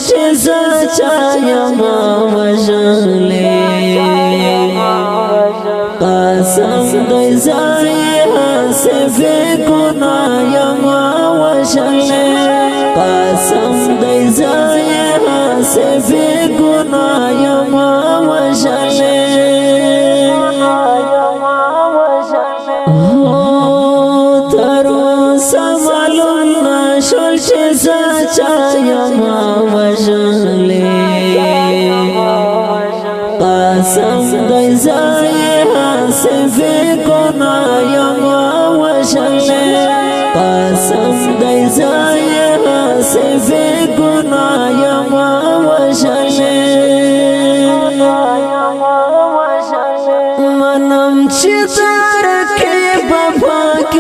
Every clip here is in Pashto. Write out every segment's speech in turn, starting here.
چیزا چایما وجلی قسم دی زای حسب گنایما وجلی قسم دی زای حسب گنایما وجلی شل چیزا چایما وجلی قسم دی زای حسب گنایما وجلی قسم دی زای حسب گنایما وجلی منم چی درکی بپاک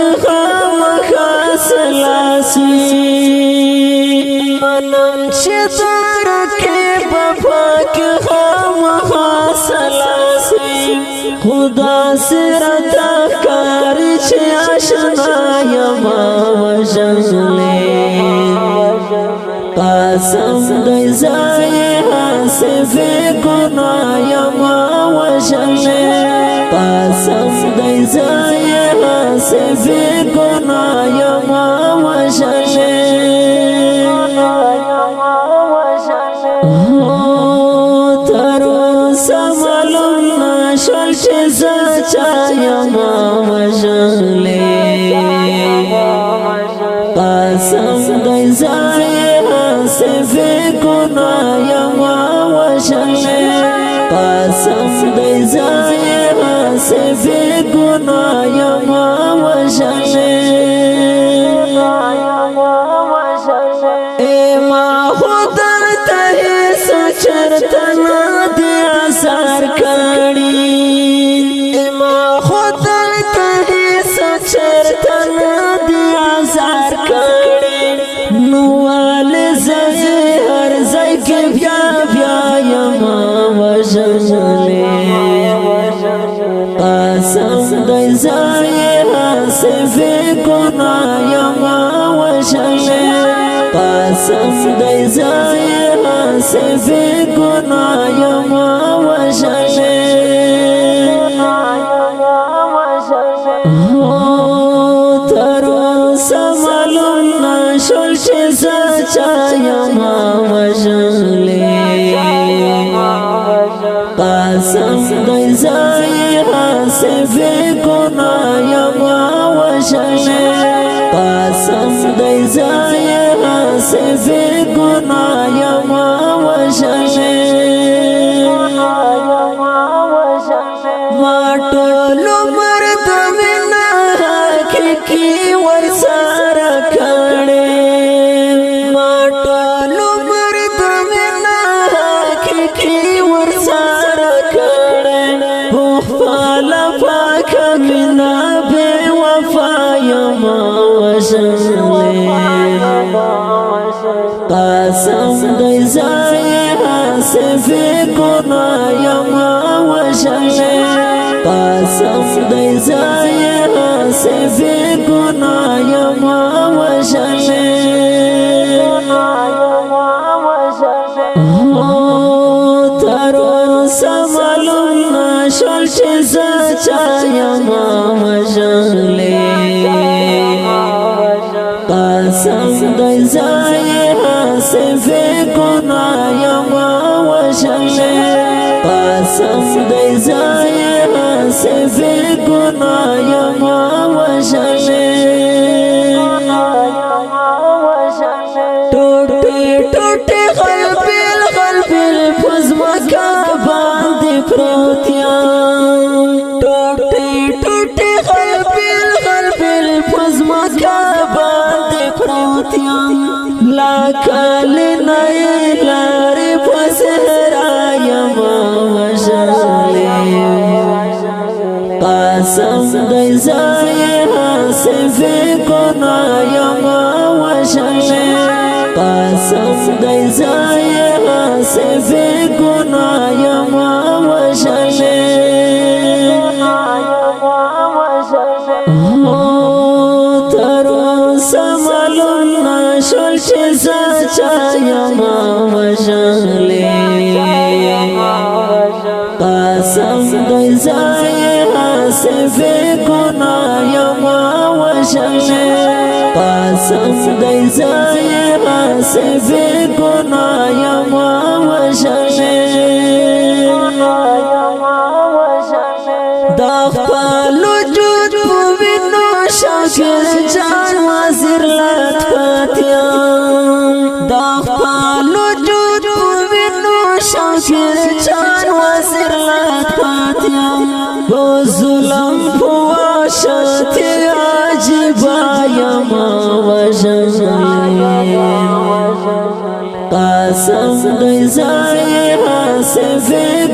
منم چی درکی بپاک خامخاسلاسی خدا سرتا کاری چی آشنایما وجلی قسم دی زای حسب گنایما وجلی قسم دی زای حسب گنایما وجلی شل چیزا چایما وجلی قسم دی زای حسب گنایما وجلی قسم دی زای حسب گنایما وجلی ایما خدا تهی سچرتنا دی آثار کردی ایما خدا تهی سچرتنا دی آثار کردی نوال زی هر زی که بیا بیا یما وجلی قسم دی زای حسب گنایما وجلی قسم دی زای حسب گنایما وجلی شل چیزا چایما وجلی قسم دی زای حسب گنایما وجلی قسم دی زای حسب گنایما وجلی ما ټول مرد منا حقیقی ورسره کړي ما ټول مرد منا حقیقی ورسره کړي خو خپل پاک منا بے وفا یما وجلی قسم دی زای حسب گنایما وجلی قسم دی زای حسب گنایما وجلی شل چیزا چایما وجلی قسم دی زای حسب گنایما وجلی قسم دی زای حسب گنایما وجلی ټوټه ټوټه غلبل پزماکا باندې پروتیان ټوټه ټوټه غلبل پزماکا باندې پروتیان لا کال نه لارې پسرا یما وجلی قسم دی زای حسب گنایما وجلی قسم دی زای حسب گنایما وجلی تر سملنا نشول چې چا یما وژلې قسم دی زای حسب گناه یما وژلې قسم دی زای حسب گناه یما وژلې دا خپل وجود په وینو شاکر جان وزیر لطفتیان دا خپل وجود په وینو شاکر جان وزیر لطفتیان په ظلم په واشتي عجبا یما وژلې قسم دی زای حسب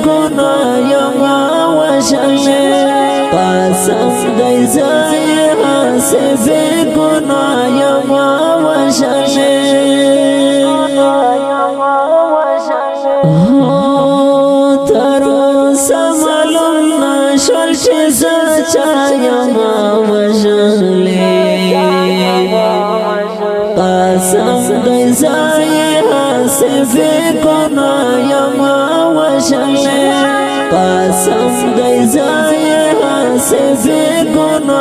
گناه یما وژلې قسم دی زای حسب گناه یما وژلې تر اوسه معلوم نشول چې چا یما وژلې قسم دی زای حسب گناه یما وژلې قسم دی زای حسب گناه